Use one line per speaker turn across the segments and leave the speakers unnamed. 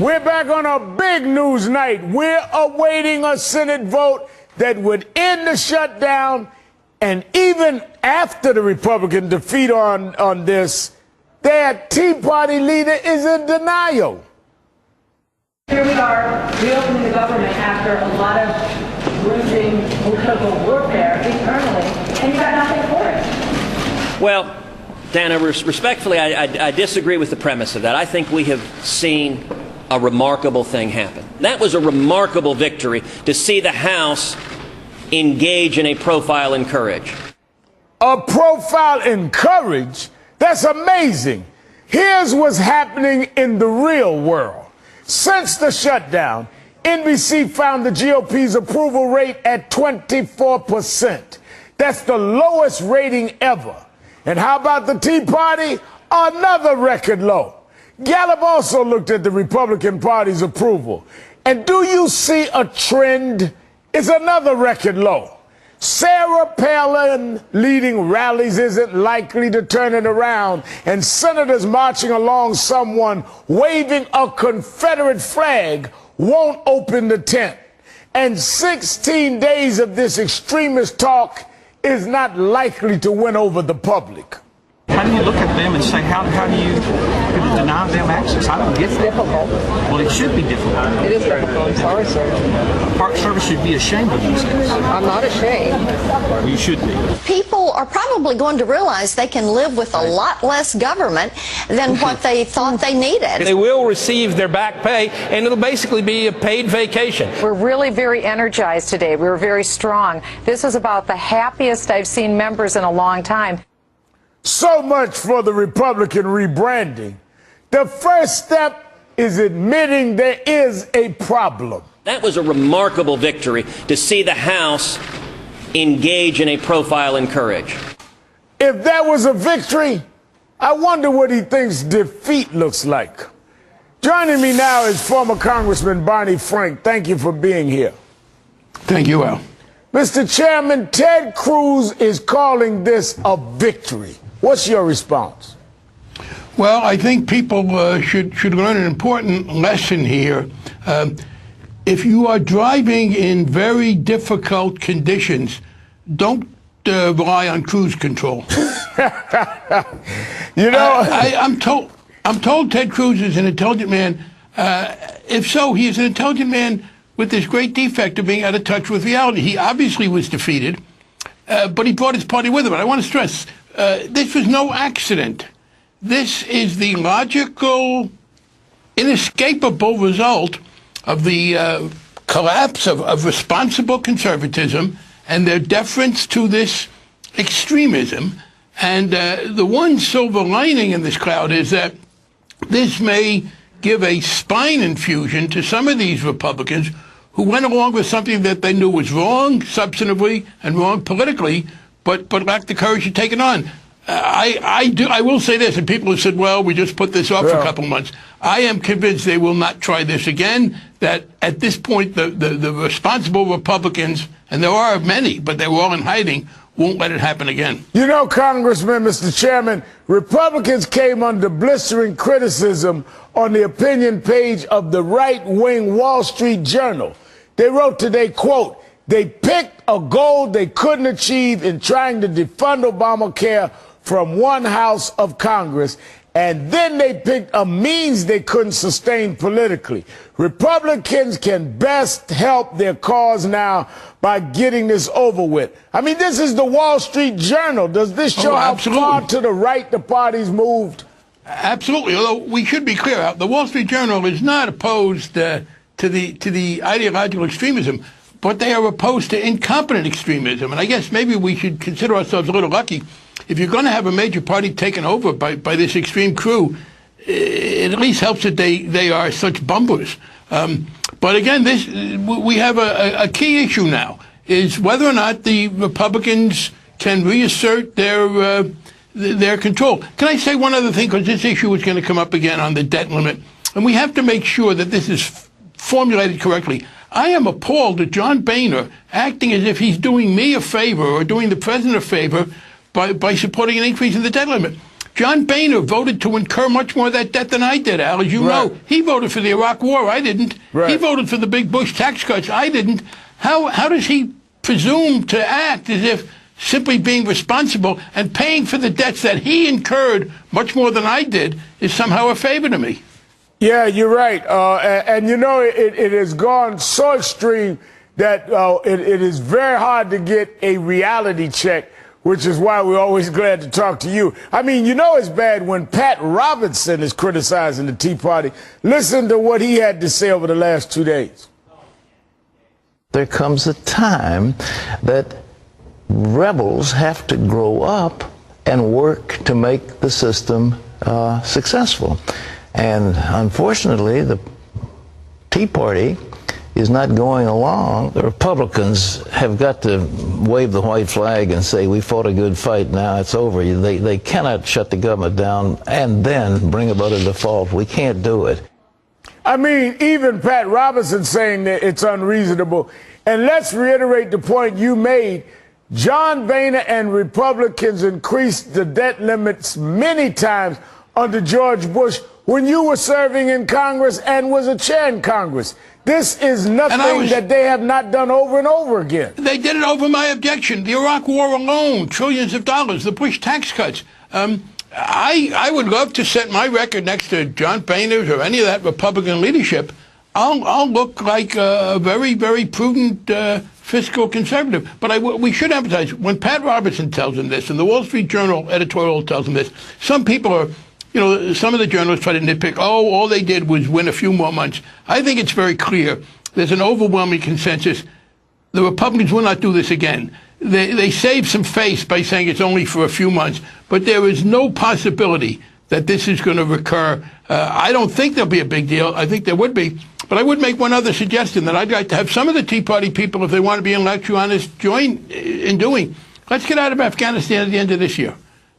We're back on a big news night. We're awaiting a Senate vote that would end the shutdown. And even after the Republican defeat on this, their Tea Party leader is in denial.
Here we are, reopening the government after a lot of bruising political warfare internally, and you got nothing for it.
Well, Dana, respectfully, I disagree with the premise of that. I think we have seen a remarkable thing happen. That was a remarkable victory to see the House engage in a profile in courage.
A profile in courage? That's amazing. Here's what's happening in the real world. Since the shutdown, NBC found the GOP's approval rate at 24%. That's the lowest rating ever. And how about the Tea Party? Another record low. Gallup also looked at the Republican Party's approval. And do you see a trend? It's another record low. Sarah Palin leading rallies isn't likely to turn it around, and senators marching along someone waving a Confederate flag won't open the tent. And 16 days of this extremist talk is not likely to win over the public.
How do you look at them and say, how do you deny them access? I don't get it.
It's difficult.
Well, it should be difficult.
It is difficult. I'm sorry, sir.
Park Service should be ashamed of themselves.
I'm not ashamed.
Well, you should be.
People are probably going to realize they can live with a lot less government than what they thought they needed.
They will receive their back pay, and it'll basically be a paid vacation.
We're really very energized today. We were very strong. This is about the happiest I've seen members in a long time.
So much for the Republican rebranding. The first step is admitting there is a problem.
That was a remarkable victory to see the House engage in a profile in courage.
If that was a victory, I wonder what he thinks defeat looks like. Joining me now is former Congressman Barney Frank. Thank you for being here.
Thank you, Al.
Mr. Chairman, Ted Cruz is calling this a victory. What's your response?
Well, I think people should learn an important lesson here. If you are driving in very difficult conditions, don't rely on cruise control.
You know,
I'm told Ted Cruz is an intelligent man. If so, he is an intelligent man with this great defect of being out of touch with reality. He obviously was defeated, but he brought his party with him. And I want to stress, this was no accident. This is the logical, inescapable result of the collapse of responsible conservatism and their deference to this extremism. And the one silver lining in this cloud is that this may give a spine infusion to some of these Republicans who went along with something that they knew was wrong substantively and wrong politically, but lacked the courage to take it on. I will say this, and people have said, well, we just put this off for a couple of months. I am convinced they will not try this again, that at this point the responsible Republicans, and there are many, but they're all in hiding, won't let it happen again.
You know, Congressman, Mr. Chairman, Republicans came under blistering criticism on the opinion page of the right-wing Wall Street Journal. They wrote today, quote, "They picked a goal they couldn't achieve in trying to defund Obamacare from one house of Congress, and then they picked a means they couldn't sustain politically. Republicans can best help their cause now by getting this over with." I mean, this is the Wall Street Journal. Does this show how far to the right the party's moved?
Absolutely. Although we should be clear, the Wall Street Journal is not opposed to the ideological extremism, but they are opposed to incompetent extremism. And I guess maybe we should consider ourselves a little lucky. If you're going to have a major party taken over by this extreme crew, it at least helps that they are such bumbers. But again, we have a key issue now, is whether or not the Republicans can reassert their control. Can I say one other thing? Because this issue is going to come up again on the debt limit. And we have to make sure that this is formulated correctly. I am appalled at John Boehner acting as if he's doing me a favor or doing the president a favor by supporting an increase in the debt limit. John Boehner voted to incur much more of that debt than I did, Al, as you know. He voted for the Iraq War. I didn't. He voted for the big Bush tax cuts. I didn't. How does he presume to act as if simply being responsible and paying for the debts that he incurred much more than I did is somehow a favor to me?
Yeah, you're right. And you know, it has gone so extreme that it is very hard to get a reality check, which is why we're always glad to talk to you. I mean, you know it's bad when Pat Robertson is criticizing the Tea Party. Listen to what he had to say over the last 2 days.
There comes a time that rebels have to grow up and work to make the system successful. And unfortunately, the Tea Party is not going along. The Republicans have got to wave the white flag and say, we fought a good fight, now it's over. They cannot shut the government down and then bring about a default. We can't do it.
I mean, even Pat Robertson saying that it's unreasonable. And let's reiterate the point you made. John Boehner and Republicans increased the debt limits many times under George Bush when you were serving in Congress and was a chair in Congress. This is nothing that they have not done over and over again.
They did it over my objection. The Iraq War alone, trillions of dollars. The Bush tax cuts. I would love to set my record next to John Boehner's or any of that Republican leadership. I'll look like a very, very prudent fiscal conservative. But we should emphasize, when Pat Robertson tells him this, and the Wall Street Journal editorial tells him this, some people are, you know, some of the journalists try to nitpick, oh, all they did was win a few more months. I think it's very clear. There's an overwhelming consensus. The Republicans will not do this again. They save some face by saying it's only for a few months, but there is no possibility that this is going to recur. I don't think there'll be a big deal. I think there would be. But I would make one other suggestion that I'd like to have some of the Tea Party people, if they want to be intellectually honest, join in doing. Let's get out of Afghanistan at the end of this year.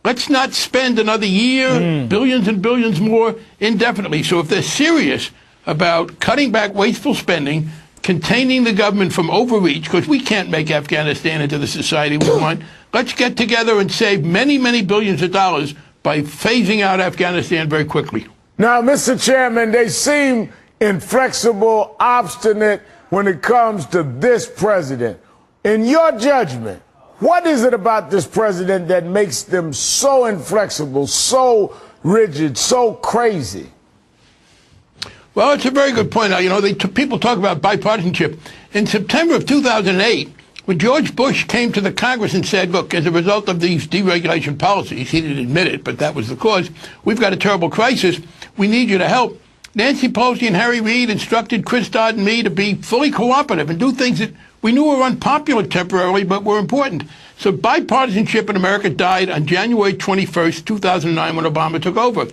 Let's not spend another year, billions and billions more indefinitely. So if they're serious about cutting back wasteful spending, containing the government from overreach, because we can't make Afghanistan into the society we want, let's get together and save many, many billions of dollars by phasing out Afghanistan very quickly.
Now, Mr. Chairman, they seem inflexible, obstinate when it comes to this president. In your judgment, what is it about this president that makes them so inflexible, so rigid, so crazy?
Well, it's a very good point. You know, people talk about bipartisanship. In September of 2008, when George Bush came to the Congress and said, look, as a result of these deregulation policies, he didn't admit it, but that was the cause, we've got a terrible crisis, we need you to help. Nancy Pelosi and Harry Reid instructed Chris Dodd and me to be fully cooperative and do things that we knew were unpopular temporarily, but were important. So bipartisanship in America died on January 21st, 2009, when Obama took over.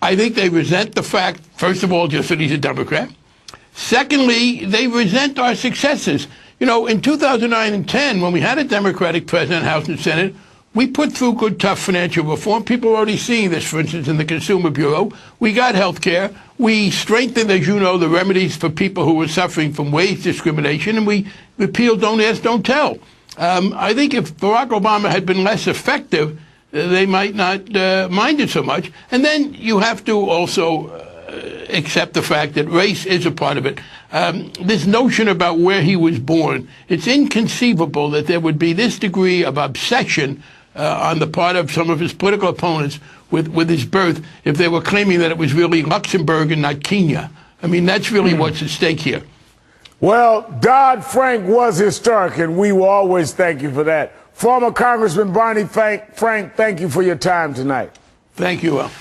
I think they resent the fact, first of all, just that he's a Democrat. Secondly, they resent our successes. You know, in 2009 and 10, when we had a Democratic president, House and Senate, we put through good, tough financial reform. People are already seeing this, for instance, in the Consumer Bureau. We got health care. We strengthened, as you know, the remedies for people who were suffering from wage discrimination, and we repealed Don't Ask, Don't Tell. I think if Barack Obama had been less effective, they might not mind it so much. And then you have to also accept the fact that race is a part of it. This notion about where he was born, it's inconceivable that there would be this degree of obsession on the part of some of his political opponents with his birth if they were claiming that it was really Luxembourg and not Kenya. I mean, that's really what's at stake here.
Well, Dodd-Frank was historic, and we will always thank you for that. Former Congressman Barney Frank, thank you for your time tonight.
Thank you, Al.